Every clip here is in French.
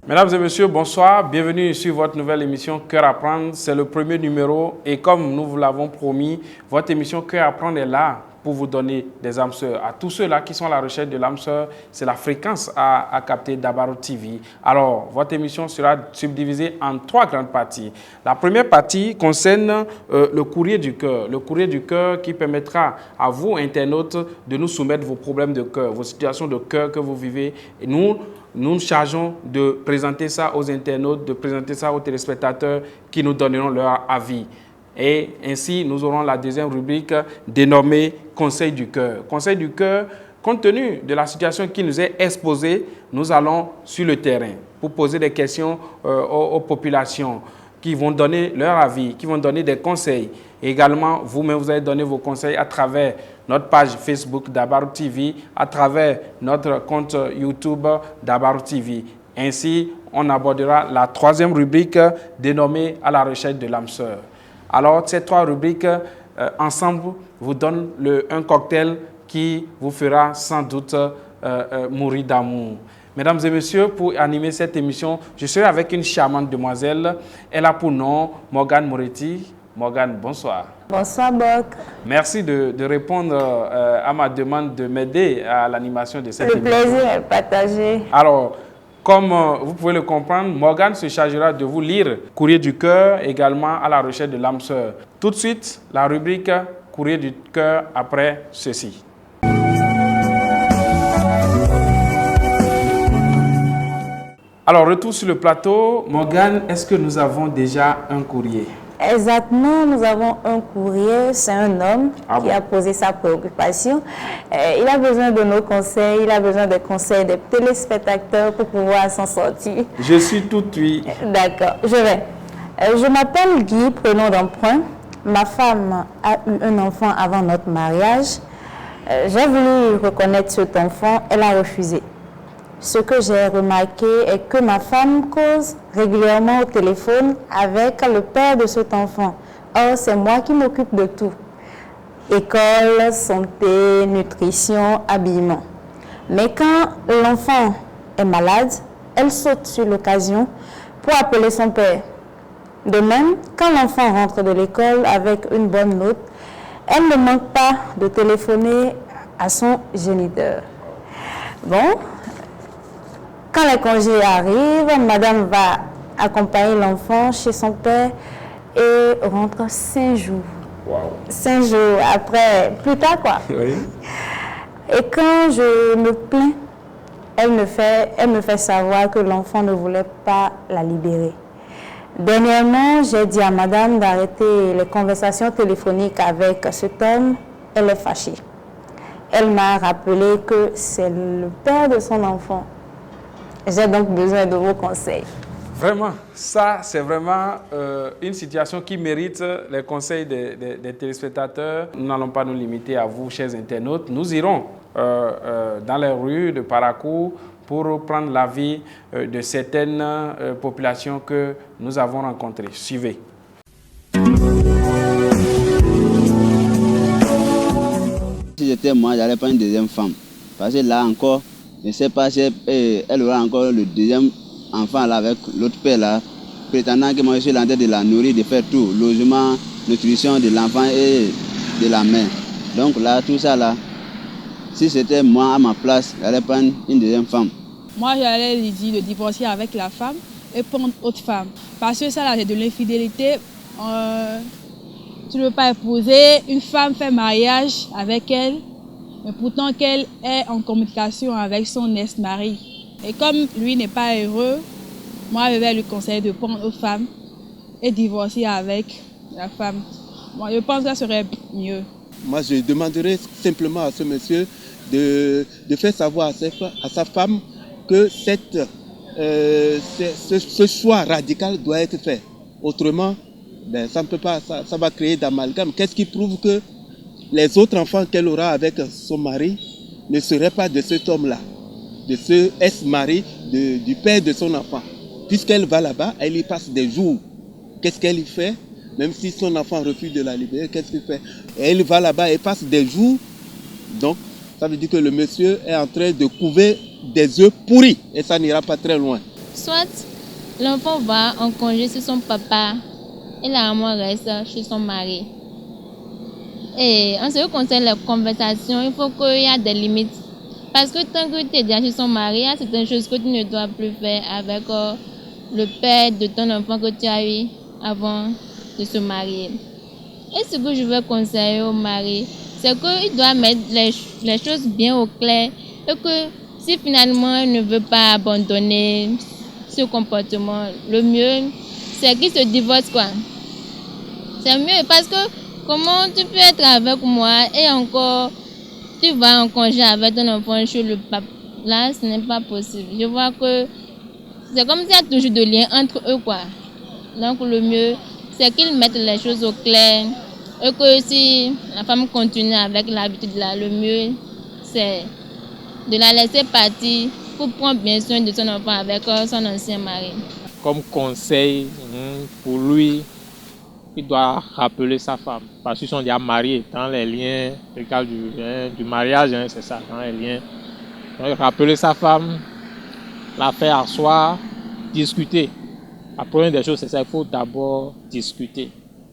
Mesdames et messieurs, bonsoir. Bienvenue sur votre nouvelle émission Cœur à prendre. C'est le premier numéro et comme nous vous l'avons promis, votre émission Cœur à prendre est là pour vous donner des âmes sœurs. À tous ceux-là qui sont à la recherche de l'âme sœur, c'est la fréquence à capter d'Abaro TV. Alors, votre émission sera subdivisée en 3 grandes parties. La première partie concerne le courrier du cœur. Le courrier du cœur qui permettra à vous, internautes, de nous soumettre vos problèmes de cœur, vos situations de cœur que vous vivez. Et nous chargeons de présenter ça aux internautes, de présenter ça aux téléspectateurs qui nous donneront leur avis. Et ainsi, nous aurons la deuxième rubrique dénommée Conseil du cœur. Conseil du cœur, compte tenu de la situation qui nous est exposée, nous allons sur le terrain pour poser des questions aux populations qui vont donner leur avis, qui vont donner des conseils. Et également, vous-même, vous allez donner vos conseils à travers notre page Facebook d'Abaro TV, à travers notre compte YouTube d'Abaro TV. Ainsi, on abordera la troisième rubrique dénommée « À la recherche de l'âme sœur ». Alors, ces 3 rubriques, ensemble, vous donnent un cocktail qui vous fera sans doute mourir d'amour. Mesdames et messieurs, pour animer cette émission, je serai avec une charmante demoiselle. Elle a pour nom Morgane Moretti. Morgane, bonsoir. Bonsoir, Boc. Merci de répondre à ma demande de m'aider à l'animation de cette émission. Le plaisir est partagé. Alors, comme vous pouvez le comprendre, Morgane se chargera de vous lire Courrier du cœur, également à la recherche de l'âme sœur. Tout de suite, la rubrique Courrier du cœur après ceci. Alors, retour sur le plateau. Morgane, est-ce que nous avons déjà un courrier? Exactement, nous avons un courrier, c'est un homme qui a posé sa préoccupation. Il a besoin de nos conseils, il a besoin des conseils des téléspectateurs pour pouvoir s'en sortir. Je suis tout oui. D'accord, je vais. Je m'appelle Guy, prénom d'emprunt. Ma femme a eu un enfant avant notre mariage. J'ai voulu reconnaître cet enfant, elle a refusé. Ce que j'ai remarqué est que ma femme cause régulièrement au téléphone avec le père de cet enfant. Or, c'est moi qui m'occupe de tout. École, santé, nutrition, habillement. Mais quand l'enfant est malade, elle saute sur l'occasion pour appeler son père. De même, quand l'enfant rentre de l'école avec une bonne note, elle ne manque pas de téléphoner à son géniteur. Bon. Quand les congés arrivent, madame va accompagner l'enfant chez son père et rentre 5 jours. Wow. 5 jours après, plus tard quoi. Oui. Et quand je me plains, elle me fait savoir que l'enfant ne voulait pas la libérer. Dernièrement, j'ai dit à madame d'arrêter les conversations téléphoniques avec cet homme. Elle est fâchée. Elle m'a rappelé que c'est le père de son enfant. J'ai donc besoin de vos conseils. Vraiment, ça c'est vraiment une situation qui mérite les conseils des téléspectateurs. Nous n'allons pas nous limiter à vous, chers internautes. Nous irons dans les rues de Parakou pour prendre l'avis de certaines populations que nous avons rencontrées. Suivez. Si j'étais moi, je n'allais pas une deuxième femme. Parce que là encore, je ne sais pas si elle aura encore le deuxième enfant là avec l'autre père là, prétendant que moi je suis en train de la nourrir, de faire tout, logement, nutrition de l'enfant et de la mère. Donc là, tout ça là, si c'était moi à ma place, je n'allais pas une deuxième femme. Moi, j'allais lui dire de divorcer avec la femme et prendre autre femme. Parce que ça là, c'est de l'infidélité. Tu ne veux pas épouser une femme, faire mariage avec elle. Mais pourtant qu'elle est en communication avec son ex-mari. Et comme lui n'est pas heureux, moi je vais lui conseiller de prendre autre femme et divorcer avec la femme. Moi je pense que ça serait mieux. Moi je demanderais simplement à ce monsieur de faire savoir à sa femme que ce choix radical doit être fait. Autrement, ben, ça ne peut pas, ça va créer d'amalgame. Qu'est-ce qui prouve que les autres enfants qu'elle aura avec son mari ne seraient pas de cet homme-là, de ce ex-mari du père de son enfant. Puisqu'elle va là-bas, elle y passe des jours. Qu'est-ce qu'elle y fait? même si son enfant refuse de la libérer, qu'est-ce qu'il fait? Et il va là-bas et passe des jours. Donc, ça veut dire que le monsieur est en train de couver des œufs pourris et ça n'ira pas très loin. Soit l'enfant va en congé chez son papa et la maman reste chez son mari. Et en ce qui concerne les conversations, il faut qu'il y ait des limites. Parce que tant que tu es déjà chez son mari, il y a certaines choses que tu ne dois plus faire avec le père de ton enfant que tu as eu avant de se marier. Et ce que je veux conseiller au mari, c'est qu'il doit mettre les choses bien au clair et que si finalement il ne veut pas abandonner ce comportement, le mieux c'est qu'il se divorce quoi. C'est mieux parce que comment tu peux être avec moi et encore tu vas en congé avec ton enfant chez le pape. Là, ce n'est pas possible. Je vois que c'est comme s'il y a toujours de liens entre eux quoi. Donc le mieux c'est qu'ils mettent les choses au clair. Et que si la femme continue avec l'habitude là, le mieux c'est de la laisser partir pour prendre bien soin de son enfant avec son ancien mari. Comme conseil pour lui, il doit rappeler sa femme. Parce qu'ils sont déjà mariés dans les liens, le cas du mariage, c'est ça, dans les liens. Donc, rappeler sa femme, la faire asseoir, discuter. La première des choses, c'est ça, il faut d'abord discuter.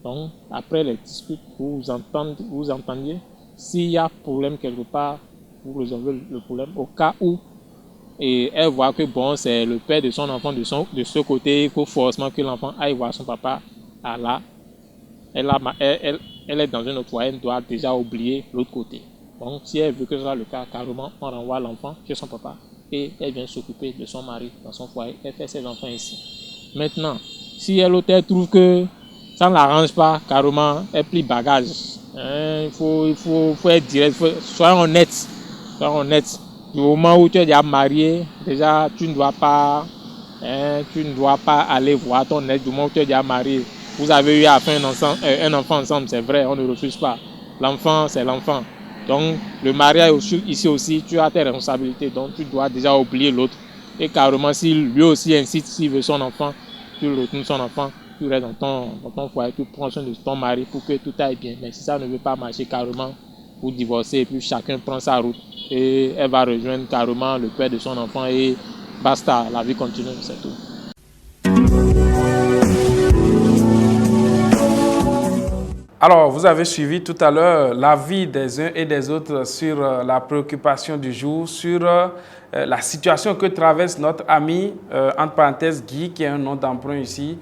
Donc, après les disputes, vous entendiez. S'il y a problème quelque part, vous résolvez le problème. Au cas où, et elle voit que bon, c'est le père de son enfant de ce côté, il faut forcément que l'enfant aille voir son papa. Là, elle est dans un autre foyer, elle doit déjà oublier l'autre côté. Donc, si elle veut que ce soit le cas, carrément, on renvoie l'enfant chez son papa et elle vient s'occuper de son mari dans son foyer. Elle fait ses enfants ici. Maintenant, si elle trouve que ça ne l'arrange pas, carrément, elle plie bagage. Il faut être direct, soyons honnêtes. Du moment où tu es déjà marié, déjà, tu ne dois pas aller voir ton ex. Du moment où tu es déjà marié, vous avez eu à faire un enfant ensemble, c'est vrai, on ne refuse pas. L'enfant, c'est l'enfant. Donc, le mariage ici aussi, tu as tes responsabilités. Donc, tu dois déjà oublier l'autre. Et carrément, si lui aussi insiste, s'il veut son enfant, tu retournes son enfant. Tu restes dans ton foyer, tu prends soin de ton mari pour que tout aille bien. Mais si ça ne veut pas marcher carrément, vous divorcez et puis chacun prend sa route. Et elle va rejoindre carrément le père de son enfant et basta, la vie continue, c'est tout. Alors, vous avez suivi tout à l'heure l'avis des uns et des autres sur la préoccupation du jour, sur la situation que traverse notre ami, entre parenthèses, Guy, qui est un nom d'emprunt ici,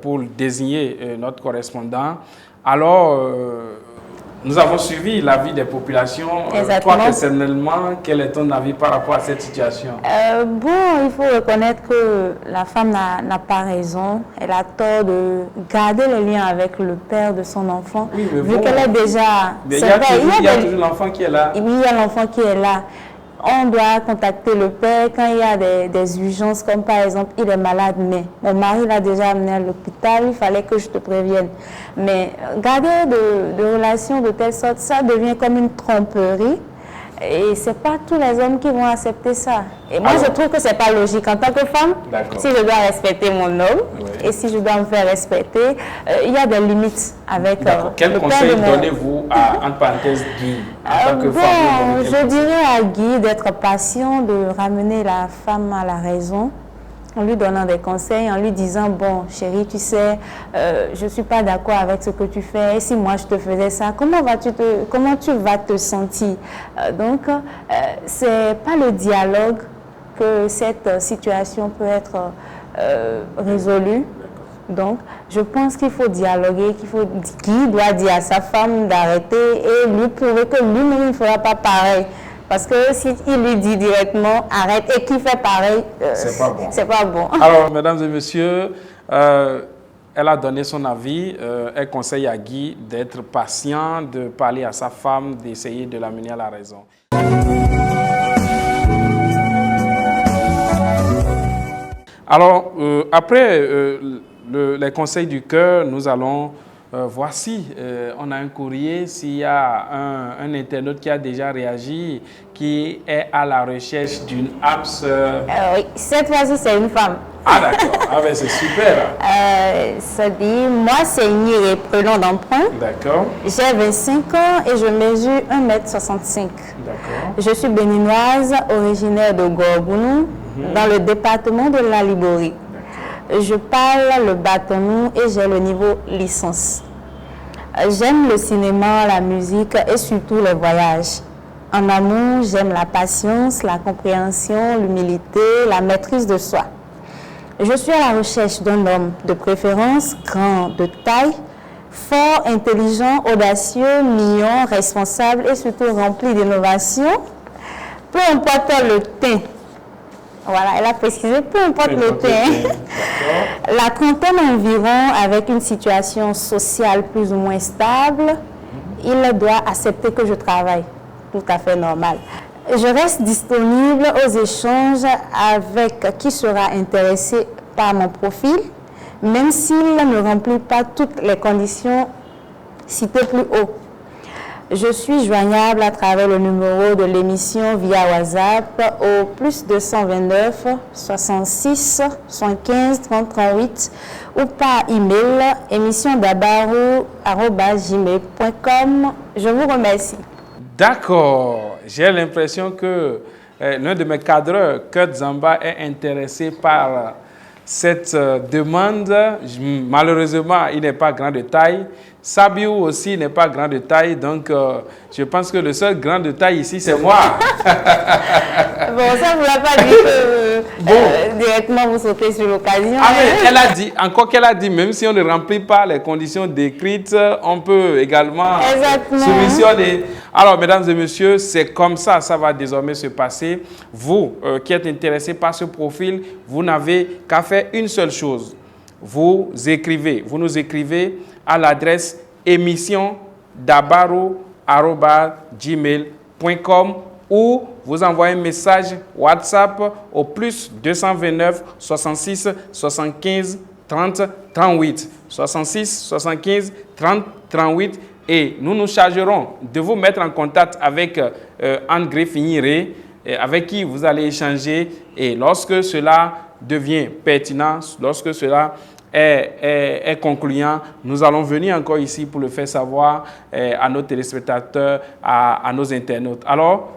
pour désigner notre correspondant. Alors, nous avons suivi l'avis des populations. Toi, personnellement, quel est ton avis par rapport à cette situation? Il faut reconnaître que la femme n'a pas raison. Elle a tort de garder le lien avec le père de son enfant. Oui, mais vu qu'elle est déjà... Il y a toujours l'enfant qui est là. Oui, il y a l'enfant qui est là. On doit contacter le père quand il y a des urgences, comme par exemple, il est malade, mais mon mari l'a déjà amené à l'hôpital, il fallait que je te prévienne. Mais garder de relations de telle sorte, ça devient comme une tromperie. Et ce n'est pas tous les hommes qui vont accepter ça. Et moi, je trouve que ce n'est pas logique. En tant que femme, si je dois respecter mon homme et si je dois me faire respecter, il y a des limites avec Quel conseil donnez-vous à, entre parenthèses, Guy, en tant que femme? Je dirais à Guy d'être patient, de ramener la femme à la raison, en lui donnant des conseils, en lui disant, bon, chérie, tu sais, je ne suis pas d'accord avec ce que tu fais. Et si moi, je te faisais ça, comment tu vas te sentir? Donc, ce n'est pas le dialogue que cette situation peut être résolue. Donc, je pense qu'il faut dialoguer, Guy doit dire à sa femme d'arrêter et lui prouver que lui-même ne fera pas pareil. Parce que s'il lui dit directement arrête et qu'il fait pareil, c'est pas bon. Alors, mesdames et messieurs, elle a donné son avis. Elle conseille à Guy d'être patient, de parler à sa femme, d'essayer de l'amener à la raison. Alors, après les conseils du cœur, nous allons voir si on a un courrier, s'il y a un internaute qui a déjà réagi, qui est à la recherche d'une âme sœur. Oui, cette fois-ci, c'est une femme. Ah d'accord, ah ben c'est super. Ça dit, moi c'est Niré, prénom d'emprunt. D'accord, J'ai 25 ans et je mesure 1,65 m. d'accord. Je suis béninoise, originaire de Gorgounou, dans le département de la Liborie. Je parle le batonou et j'ai le niveau licence. J'aime le cinéma, la musique et surtout les voyages. En amour, j'aime la patience, la compréhension, l'humilité, la maîtrise de soi. Je suis à la recherche d'un homme de préférence grand de taille, fort, intelligent, audacieux, mignon, responsable et surtout rempli d'innovation. Peu importe le teint. Voilà, elle a précisé, peu importe le teint. La trentaine environ, avec une situation sociale plus ou moins stable, il doit accepter que je travaille. Tout à fait normal. Je reste disponible aux échanges avec qui sera intéressé par mon profil, même s'il ne remplit pas toutes les conditions citées plus haut. Je suis joignable à travers le numéro de l'émission via WhatsApp au plus 229 66 75 30 38 ou par email émissiondabarou@gmail.com. Je vous remercie. D'accord, j'ai l'impression que l'un de mes cadreurs, Kurt Zamba, est intéressé par cette demande. Malheureusement, il n'est pas grand de taille. Sabiou aussi n'est pas grand de taille, donc je pense que le seul grand de taille ici, c'est moi. Bon, ça ne vous l'a pas dit que directement vous sautez sur l'occasion. Ah, mais elle a dit, encore qu'elle a dit, même si on ne remplit pas les conditions décrites, on peut également soumissionner. Alors, mesdames et messieurs, c'est comme ça, ça va désormais se passer. Vous qui êtes intéressés par ce profil, vous n'avez qu'à faire une seule chose. Vous nous écrivez à l'adresse émissiondabarou@gmail.com ou vous envoyez un message WhatsApp au plus 229 66 75 30 38 66 75 30 38 et nous nous chargerons de vous mettre en contact avec Anne Greffiniré avec qui vous allez échanger et lorsque cela devient pertinent, lorsque cela est concluant, nous allons venir encore ici pour le faire savoir à nos téléspectateurs, à nos internautes. Alors,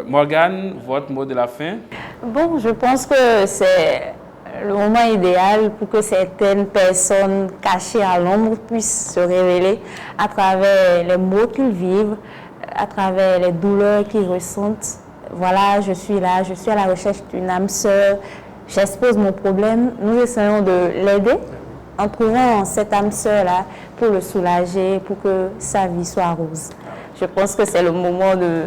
Morgane, votre mot de la fin? Bon, je pense que c'est le moment idéal pour que certaines personnes cachées à l'ombre puissent se révéler à travers les mots qu'ils vivent, à travers les douleurs qu'ils ressentent. Voilà, je suis là, je suis à la recherche d'une âme sœur. J'expose mon problème, nous essayons de l'aider en trouvant cette âme sœur-là pour le soulager, pour que sa vie soit rose. Je pense que c'est le moment de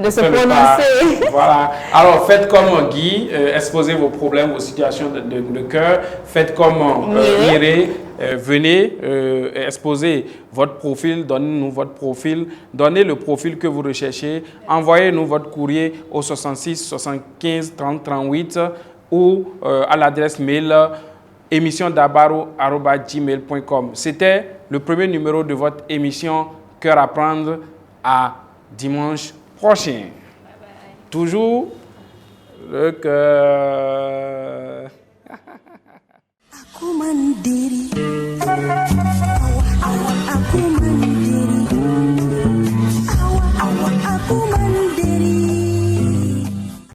se prononcer. Voilà. Alors, faites comme Guy, exposez vos problèmes, vos situations de cœur. Faites comme Miré, venez exposer votre profil, donnez-nous votre profil, donnez le profil que vous recherchez, envoyez-nous votre courrier au 66 75 30 38 ou à l'adresse mail émissiondabarou@gmail.com. C'était le premier numéro de votre émission Cœur à prendre à dimanche prochain. Toujours le cœur.